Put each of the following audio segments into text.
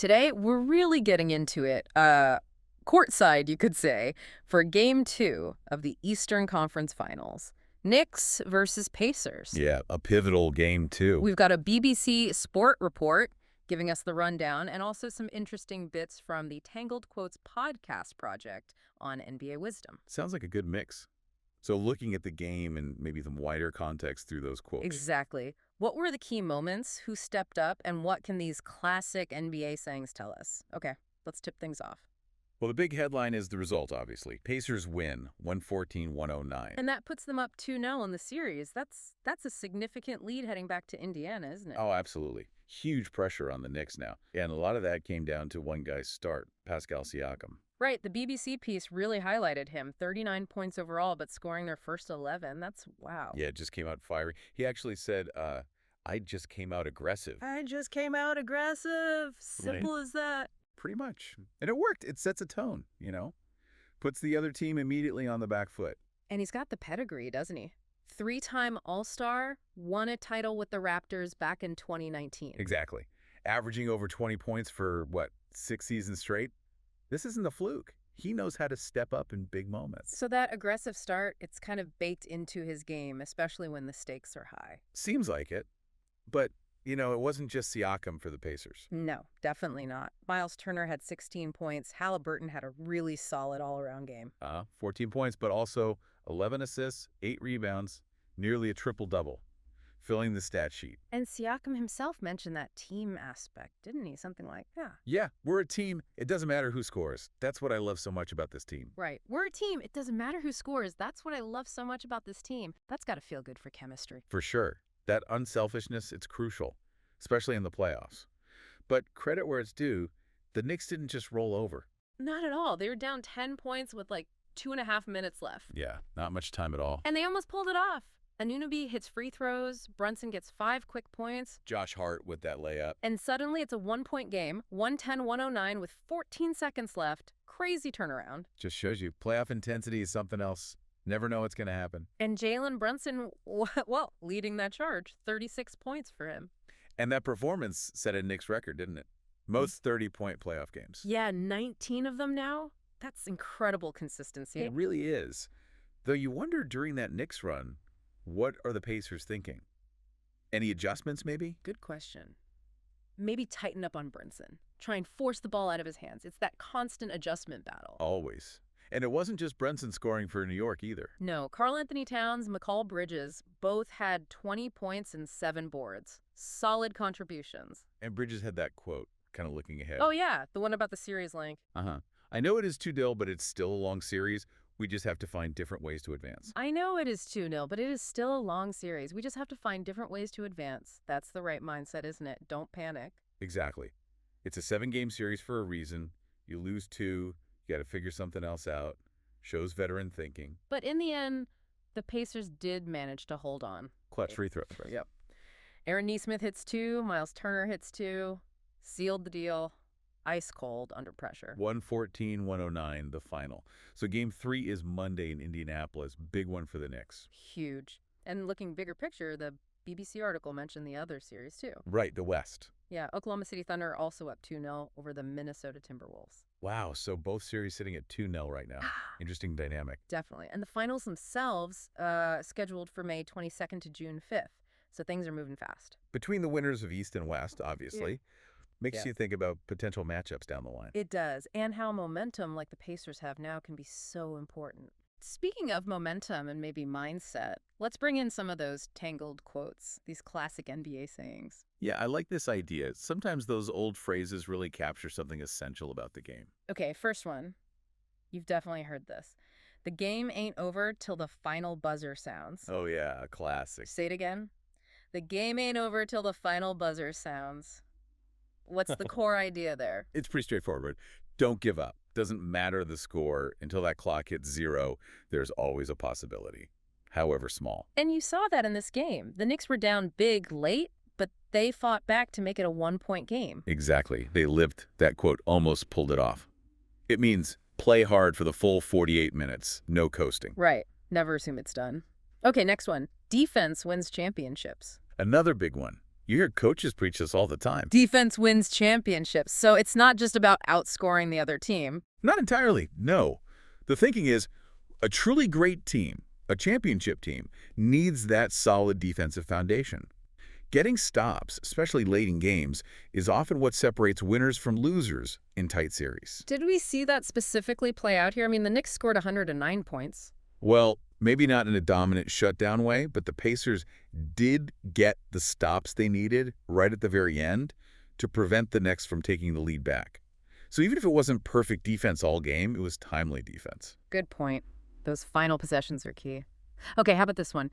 Today, we're really getting into it, courtside, you could say, for Game 2 of the Eastern Conference Finals. Knicks versus Pacers. Yeah, a pivotal game, too. We've got a BBC Sport report giving us the rundown and also some interesting bits from the Tangled Quotes podcast project on NBA Wisdom. Sounds like a good mix. So looking at the game and maybe some wider context through those quotes. Exactly. What were the key moments? Who stepped up? And what can these classic NBA sayings tell us? Okay, let's tip things off. Well, the big headline is the result, obviously. Pacers win, 114-109. And that puts them up 2-0 in the series. That's a significant lead heading back to Indiana, isn't it? Oh, absolutely. Huge pressure on the Knicks now. And a lot of that came down to one guy's start, Pascal Siakam. Right, the BBC piece really highlighted him. 39 points overall, but scoring their first 11. That's wow. Yeah, it just came out fiery. He actually said, I just came out aggressive. I just came out aggressive. Simple as that. Pretty much. And it worked. It sets a tone, you know? Puts the other team immediately on the back foot. And he's got the pedigree, doesn't he? 3-time All-Star, won a title with the Raptors back in 2019. Exactly. Averaging over 20 points for, 6 seasons straight? This isn't a fluke. He knows how to step up in big moments. So that aggressive start, it's kind of baked into his game, especially when the stakes are high. Seems like it. But, it wasn't just Siakam for the Pacers. No, definitely not. Miles Turner had 16 points. Haliburton had a really solid all-around game. 14 points, but also 11 assists, 8 rebounds, nearly a triple-double, filling the stat sheet. And Siakam himself mentioned that team aspect, didn't he? Something like, Yeah, we're a team. It doesn't matter who scores. That's what I love so much about this team. Right. We're a team. It doesn't matter who scores. That's what I love so much about this team. That's got to feel good for chemistry. For sure. That unselfishness, it's crucial, especially in the playoffs. But credit where it's due, the Knicks didn't just roll over. Not at all. They were down 10 points with 2.5 minutes left. Yeah, not much time at all. And they almost pulled it off. Anunoby hits free throws. Brunson gets 5 quick points. Josh Hart with that layup. And suddenly it's a 1-point game, 110-109 with 14 seconds left. Crazy turnaround. Just shows you playoff intensity is something else. Never know what's going to happen. And Jalen Brunson, leading that charge. 36 points for him. And that performance set a Knicks record, didn't it? Most 30-point playoff games. Yeah, 19 of them now. That's incredible consistency. It really is. Though you wonder during that Knicks run, what are the Pacers thinking? Any adjustments, maybe? Good question. Maybe tighten up on Brunson. Try and force the ball out of his hands. It's that constant adjustment battle. Always. And it wasn't just Brunson scoring for New York either. No, Karl-Anthony Towns, Mikal Bridges both had 20 points and 7 boards. Solid contributions. And Bridges had that quote, kind of looking ahead. Oh, yeah, the one about the series length. I know it is 2-0, but it's still a long series. We just have to find different ways to advance. I know it is 2-0, but it is still a long series. We just have to find different ways to advance. That's the right mindset, isn't it? Don't panic. Exactly. It's a 7-game series for a reason. You lose 2, you got to figure something else out. Shows veteran thinking. But in the end, the Pacers did manage to hold on. Clutch free throws. Yep. Aaron Nesmith hits 2, Miles Turner hits 2, sealed the deal. Ice cold under pressure. 114-109, the final. So Game 3 is Monday in Indianapolis. Big one for the Knicks. Huge. And looking bigger picture, the BBC article mentioned the other series too. Right, the West. Yeah, Oklahoma City Thunder also up 2-0 over the Minnesota Timberwolves. Wow, so both series sitting at 2-0 right now. Interesting dynamic. Definitely. And the finals themselves scheduled for May 22nd to June 5th. So things are moving fast. Between the winners of East and West, obviously. Yeah. Makes you think about potential matchups down the line. It does. And how momentum like the Pacers have now can be so important. Speaking of momentum and maybe mindset, let's bring in some of those tangled quotes, these classic NBA sayings. Yeah, I like this idea. Sometimes those old phrases really capture something essential about the game. Okay, first one. You've definitely heard this. The game ain't over till the final buzzer sounds. Oh yeah, a classic. Say it again. The game ain't over till the final buzzer sounds. What's the core idea there? It's pretty straightforward. Don't give up. Doesn't matter the score. Until that clock hits 0, there's always a possibility, however small. And you saw that in this game. The Knicks were down big late, but they fought back to make it a 1-point game. Exactly. They lived that quote, almost pulled it off. It means play hard for the full 48 minutes. No coasting. Right. Never assume it's done. Okay, next one. Defense wins championships. Another big one. You hear coaches preach this all the time. Defense wins championships, so it's not just about outscoring the other team. Not entirely, no. The thinking is a truly great team, a championship team, needs that solid defensive foundation. Getting stops, especially late in games, is often what separates winners from losers in tight series. Did we see that specifically play out here? I mean, the Knicks scored 109 points. Well, maybe not in a dominant shutdown way, but the Pacers did get the stops they needed right at the very end to prevent the Knicks from taking the lead back. So even if it wasn't perfect defense all game, it was timely defense. Good point. Those final possessions are key. Okay, how about this one?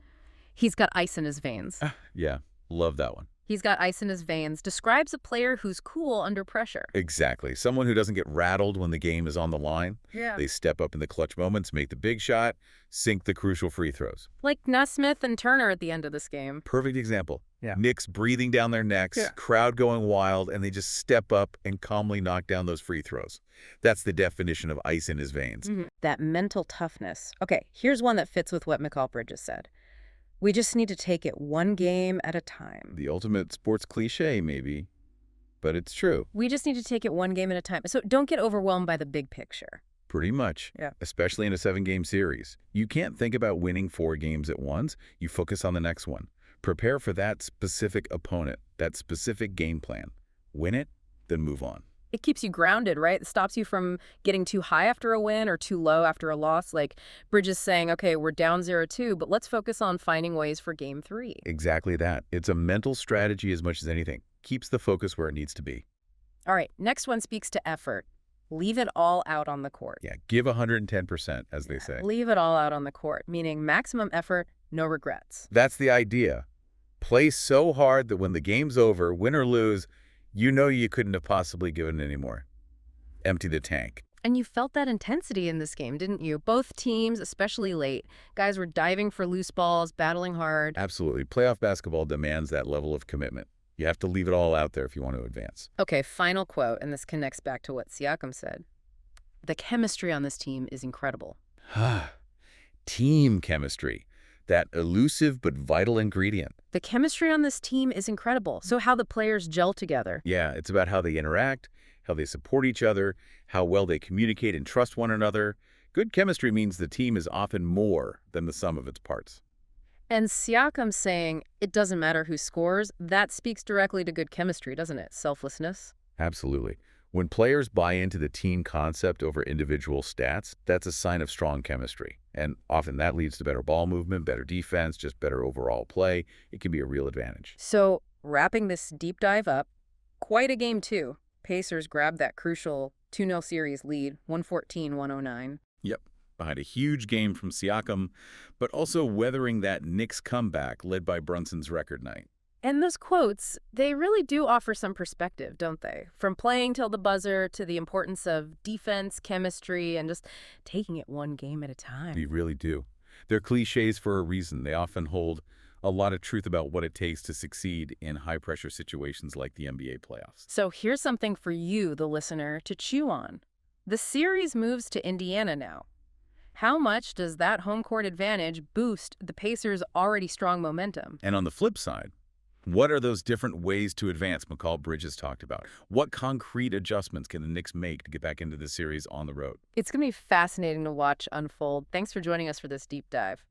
He's got ice in his veins. Yeah, love that one. He's got ice in his veins describes a player who's cool under pressure. Exactly. Someone who doesn't get rattled when the game is on the line. Yeah. They step up in the clutch moments, make the big shot, sink the crucial free throws. Like Nesmith and Turner at the end of this game. Perfect example. Yeah. Knicks breathing down their necks, crowd going wild, and they just step up and calmly knock down those free throws. That's the definition of ice in his veins. That mental toughness. Okay, here's one that fits with what McCall Bridges said. We just need to take it one game at a time. The ultimate sports cliche, maybe, but it's true. We just need to take it one game at a time. So don't get overwhelmed by the big picture. Pretty much. Yeah. Especially in a 7-game series. You can't think about winning 4 games at once. You focus on the next one. Prepare for that specific opponent, that specific game plan. Win it, then move on. It keeps you grounded, right? It stops you from getting too high after a win or too low after a loss. Like Bridges saying, okay, we're down 0-2, but let's focus on finding ways for game 3. Exactly that. It's a mental strategy as much as anything. Keeps the focus where it needs to be. All right, next one speaks to effort. Leave it all out on the court. Yeah, give 110%, as they say. Leave it all out on the court, meaning maximum effort, no regrets. That's the idea. Play so hard that when the game's over, win or lose, you know you couldn't have possibly given any more. Empty the tank. And you felt that intensity in this game, didn't you? Both teams, especially late. Guys were diving for loose balls, battling hard. Absolutely. Playoff basketball demands that level of commitment. You have to leave it all out there if you want to advance. Okay, final quote, and this connects back to what Siakam said. The chemistry on this team is incredible. Team chemistry. That elusive but vital ingredient. The chemistry on this team is incredible. So how the players gel together. Yeah, it's about how they interact, how they support each other, how well they communicate and trust one another. Good chemistry means the team is often more than the sum of its parts. And Siakam saying, it doesn't matter who scores, that speaks directly to good chemistry, doesn't it? Selflessness. Absolutely. When players buy into the team concept over individual stats, that's a sign of strong chemistry. And often that leads to better ball movement, better defense, just better overall play. It can be a real advantage. So, wrapping this deep dive up, quite a game too. Pacers grabbed that crucial 2-0 series lead, 114-109. Yep. Behind a huge game from Siakam, but also weathering that Knicks comeback led by Brunson's record night. And those quotes, they really do offer some perspective, don't they? From playing till the buzzer to the importance of defense, chemistry, and just taking it one game at a time. They really do. They're cliches for a reason. They often hold a lot of truth about what it takes to succeed in high-pressure situations like the NBA playoffs. So here's something for you, the listener, to chew on. The series moves to Indiana now. How much does that home court advantage boost the Pacers' already strong momentum? And on the flip side, what are those different ways to advance McCall Bridges talked about? What concrete adjustments can the Knicks make to get back into the series on the road? It's going to be fascinating to watch unfold. Thanks for joining us for this deep dive.